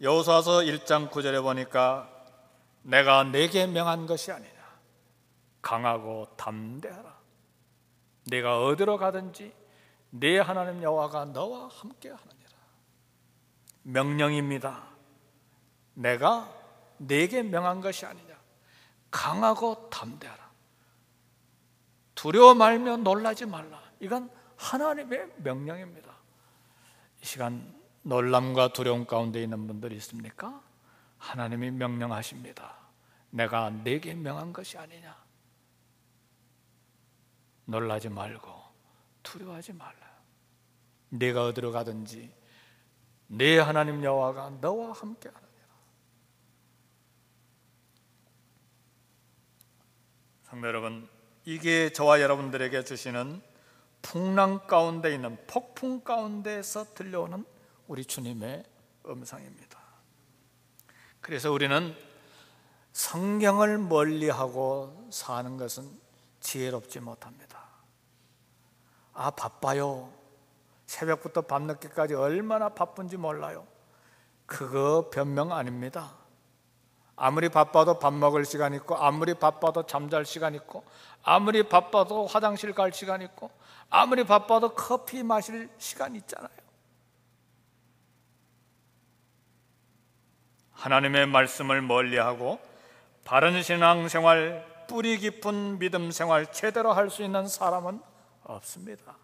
여호수아서 1장 9절에 보니까 내가 네게 명한 것이 아니냐, 강하고 담대하라. 네가 어디로 가든지 네 하나님 여호와가 너와 함께 하느니라. 명령입니다. 내가 네게 명한 것이 아니냐, 강하고 담대하라. 두려워 말며 놀라지 말라. 이건 하나님의 명령입니다. 이 시간 놀람과 두려움 가운데 있는 분들이 있습니까? 하나님이 명령하십니다. 내가 네게 명한 것이 아니냐. 놀라지 말고 두려워하지 말라. 네가 어디로 가든지 네 하나님 여호와가 너와 함께 하느니라. 성도 여러분, 이게 저와 여러분들에게 주시는 풍랑 가운데 있는, 폭풍 가운데에서 들려오는 우리 주님의 음성입니다. 그래서 우리는 성경을 멀리하고 사는 것은 지혜롭지 못합니다. 아, 바빠요. 새벽부터 밤늦게까지 얼마나 바쁜지 몰라요. 그거 변명 아닙니다. 아무리 바빠도 밥 먹을 시간 있고, 아무리 바빠도 잠잘 시간 있고, 아무리 바빠도 화장실 갈 시간 있고, 아무리 바빠도 커피 마실 시간 있잖아요. 하나님의 말씀을 멀리하고 바른 신앙생활, 뿌리 깊은 믿음 생활 제대로 할 수 있는 사람은 없습니다.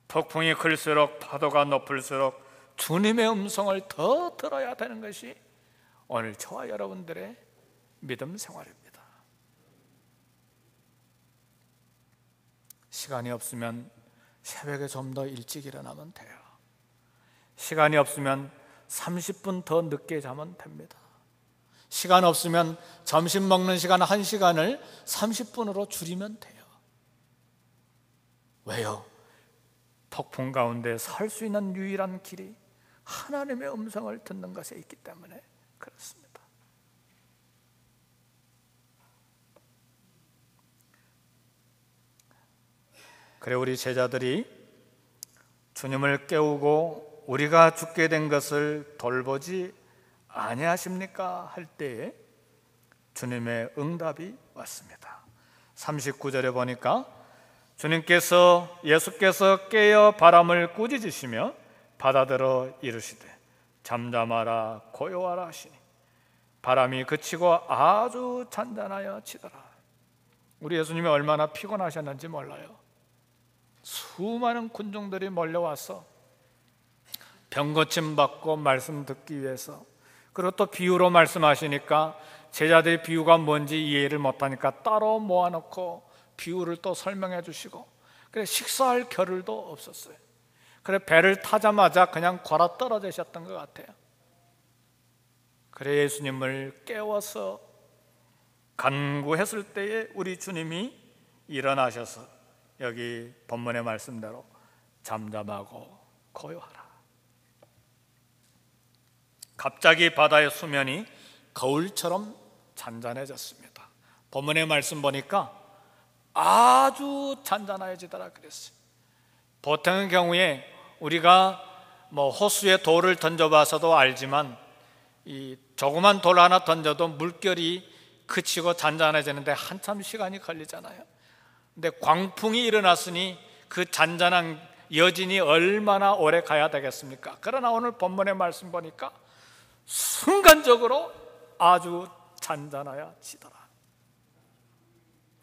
폭풍이 클수록, 파도가 높을수록 주님의 음성을 더 들어야 되는 것이 오늘 저와 여러분들의 믿음 생활입니다. 시간이 없으면 새벽에 좀 더 일찍 일어나면 돼요. 시간이 없으면 30분 더 늦게 자면 됩니다. 시간 없으면 점심 먹는 시간 1시간을 30분으로 줄이면 돼요. 왜요? 폭풍 가운데 살 수 있는 유일한 길이 하나님의 음성을 듣는 것에 있기 때문에 그렇습니다. 그래, 우리 제자들이 주님을 깨우고 우리가 죽게 된 것을 돌보지 아니하십니까? 할 때에 주님의 응답이 왔습니다. 39절에 보니까 예수께서 깨어 바람을 꾸짖으시며 바다더러 이르시되 잠잠하라 고요하라 하시니 바람이 그치고 아주 잔잔하여 치더라. 우리 예수님이 얼마나 피곤하셨는지 몰라요. 수많은 군중들이 몰려와서 병고침 받고 말씀 듣기 위해서, 그리고 또 비유로 말씀하시니까 제자들이 비유가 뭔지 이해를 못하니까 따로 모아놓고 비유를 또 설명해 주시고, 그래 식사할 겨를도 없었어요. 그래 배를 타자마자 그냥 걸어 떨어지셨던 것 같아요. 그래 예수님을 깨워서 간구했을 때에 우리 주님이 일어나셔서 여기 본문의 말씀대로 잠잠하고 고요하라. 갑자기 바다의 수면이 거울처럼 잔잔해졌습니다. 본문의 말씀 보니까 아주 잔잔해지더라 그랬어요. 보통의 경우에 우리가 호수에 돌을 던져봐서도 알지만 이 조그만 돌 하나 던져도 물결이 그치고 잔잔해지는데 한참 시간이 걸리잖아요. 근데 광풍이 일어났으니 그 잔잔한 여진이 얼마나 오래 가야 되겠습니까? 그러나 오늘 본문의 말씀 보니까 순간적으로 아주 잔잔하여 지더라.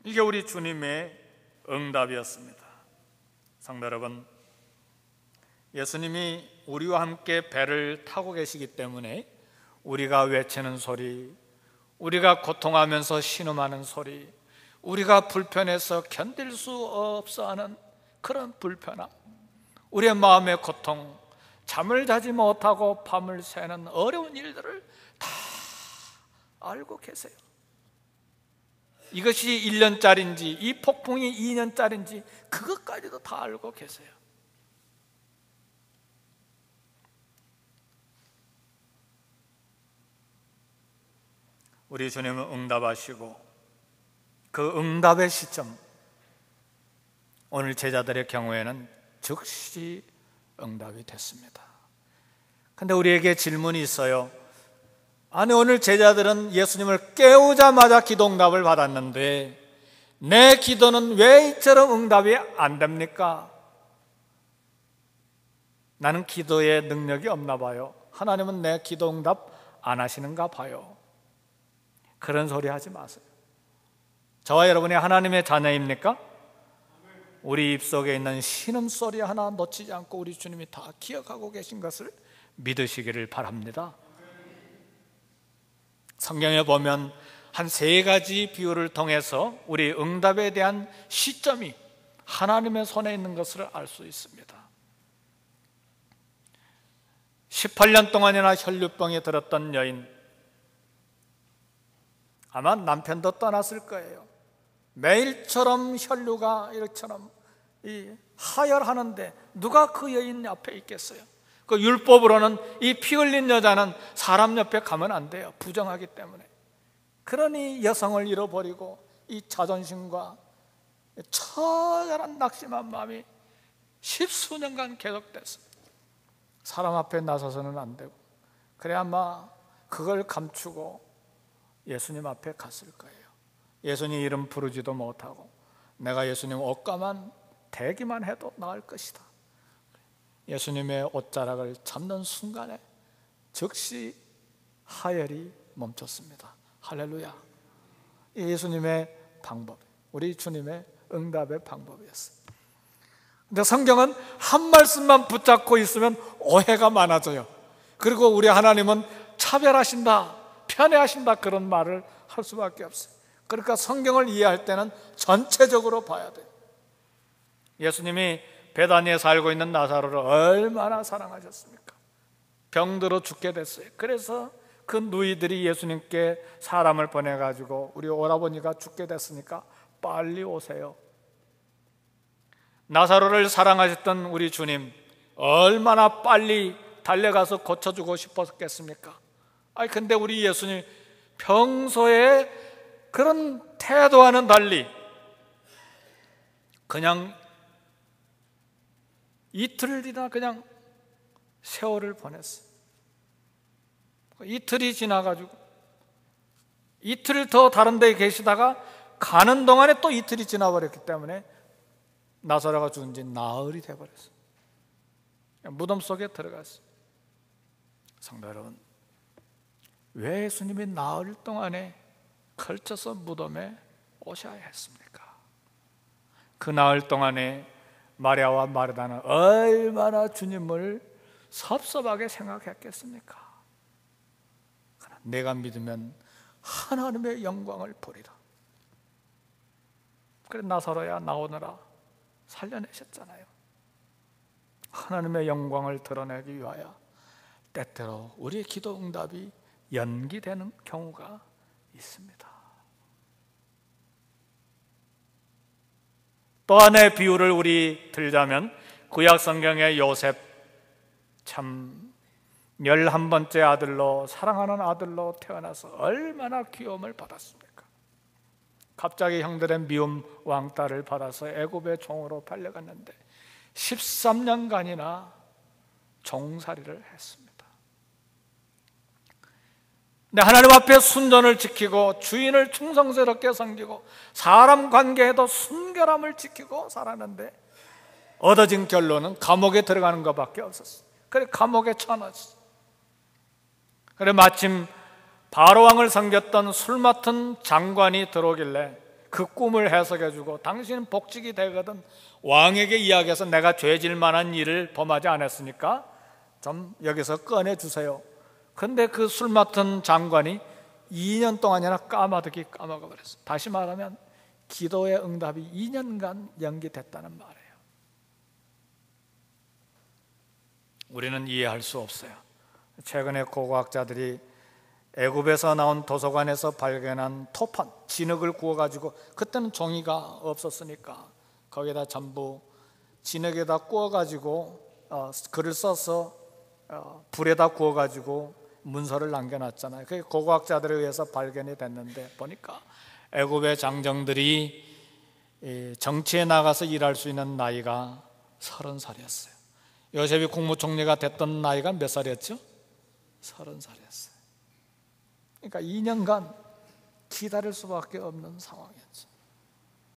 이게 우리 주님의 응답이었습니다. 성도 여러분, 예수님이 우리와 함께 배를 타고 계시기 때문에 우리가 외치는 소리, 우리가 고통하면서 신음하는 소리, 우리가 불편해서 견딜 수 없어 하는 그런 불편함, 우리의 마음의 고통, 잠을 자지 못하고 밤을 새는 어려운 일들을 다 알고 계세요. 이것이 1년짜리인지 이 폭풍이 2년짜리인지 그것까지도 다 알고 계세요. 우리 주님은 응답하시고 그 응답의 시점, 오늘 제자들의 경우에는 즉시 응답이 됐습니다. 근데 우리에게 질문이 있어요. 아니, 오늘 제자들은 예수님을 깨우자마자 기도 응답을 받았는데 내 기도는 왜 이처럼 응답이 안 됩니까? 나는 기도에 능력이 없나 봐요. 하나님은 내 기도 응답 안 하시는가 봐요. 그런 소리 하지 마세요. 저와 여러분이 하나님의 자녀입니까? 우리 입속에 있는 신음소리 하나 놓치지 않고 우리 주님이 다 기억하고 계신 것을 믿으시기를 바랍니다. 성경에 보면 한 3가지 비유를 통해서 우리 응답에 대한 시점이 하나님의 손에 있는 것을 알 수 있습니다. 18년 동안이나 혈류병에 들었던 여인, 아마 남편도 떠났을 거예요. 매일처럼 혈류가 이렇게처럼 하혈하는데 누가 그 여인 옆에 있겠어요? 그 율법으로는 이 피 흘린 여자는 사람 옆에 가면 안 돼요. 부정하기 때문에. 그러니 여성을 잃어버리고 이 자존심과 처절한 낙심한 마음이 10수년간 계속됐어요. 사람 앞에 나서서는 안 되고, 그래 아마 그걸 감추고 예수님 앞에 갔을 거예요. 예수님 이름 부르지도 못하고 내가 예수님 옷가만 대기만 해도 나을 것이다. 예수님의 옷자락을 잡는 순간에 즉시 하혈이 멈췄습니다. 할렐루야. 예수님의 방법, 우리 주님의 응답의 방법이었어요. 근데 성경은 한 말씀만 붙잡고 있으면 오해가 많아져요. 그리고 우리 하나님은 차별하신다, 편애하신다, 그런 말을 할 수밖에 없어요. 그러니까 성경을 이해할 때는 전체적으로 봐야 돼요. 예수님이 베다니에 살고 있는 나사로를 얼마나 사랑하셨습니까? 병들어 죽게 됐어요. 그래서 그 누이들이 예수님께 사람을 보내가지고 우리 오라버니가 죽게 됐으니까 빨리 오세요. 나사로를 사랑하셨던 우리 주님 얼마나 빨리 달려가서 고쳐주고 싶었겠습니까? 근데 우리 예수님 평소에 그런 태도와는 달리 그냥 이틀이나 그냥 세월을 보냈어요. 이틀이 지나가지고 이틀 더 다른 데 계시다가 가는 동안에 또 이틀이 지나버렸기 때문에 나사로가 죽은 지 나흘이 돼버렸어요. 무덤 속에 들어갔어요. 성도 여러분, 왜 예수님이 나흘 동안에 걸쳐서 무덤에 오셔야 했습니까? 그 나흘 동안에 마리아와 마르다는 얼마나 주님을 섭섭하게 생각했겠습니까? 내가 믿으면 하나님의 영광을 보리라. 그래 나사로야 나오너라 살려내셨잖아요. 하나님의 영광을 드러내기 위하여 때때로 우리의 기도 응답이 연기되는 경우가 있습니다. 또 하나의 비유를 우리 들자면 구약 성경의 요셉, 참 11번째 아들로, 사랑하는 아들로 태어나서 얼마나 귀여움을 받았습니까? 갑자기 형들의 미움 왕따를 받아서 애굽의 종으로 팔려갔는데 13년간이나 종살이를 했습니다. 근데 하나님 앞에 순전을 지키고 주인을 충성스럽게 섬기고 사람 관계에도 순결함을 지키고 살았는데 얻어진 결론은 감옥에 들어가는 것밖에 없었어요. 그래 감옥에 쳐넣었어요. 그래 마침 바로왕을 섬겼던 술 맡은 장관이 들어오길래 그 꿈을 해석해주고 당신은 복직이 되거든 왕에게 이야기해서 내가 죄질 만한 일을 범하지 않았으니까 좀 여기서 꺼내주세요. 근데 그 술 맡은 장관이 2년 동안이나 까마득히 까먹어버렸어요. 다시 말하면 기도의 응답이 2년간 연기됐다는 말이에요. 우리는 이해할 수 없어요. 최근에 고고학자들이 애굽에서 나온 도서관에서 발견한 토판, 진흙을 구워가지고, 그때는 종이가 없었으니까 거기에다 전부 진흙에다 구워가지고 글을 써서 불에다 구워가지고 문서를 남겨놨잖아요. 그게 고고학자들에 의해서 발견이 됐는데 보니까 애굽의 장정들이 정치에 나가서 일할 수 있는 나이가 30살이었어요. 요셉이 국무총리가 됐던 나이가 몇 살이었죠? 30살이었어요. 그러니까 2년간 기다릴 수밖에 없는 상황이었죠.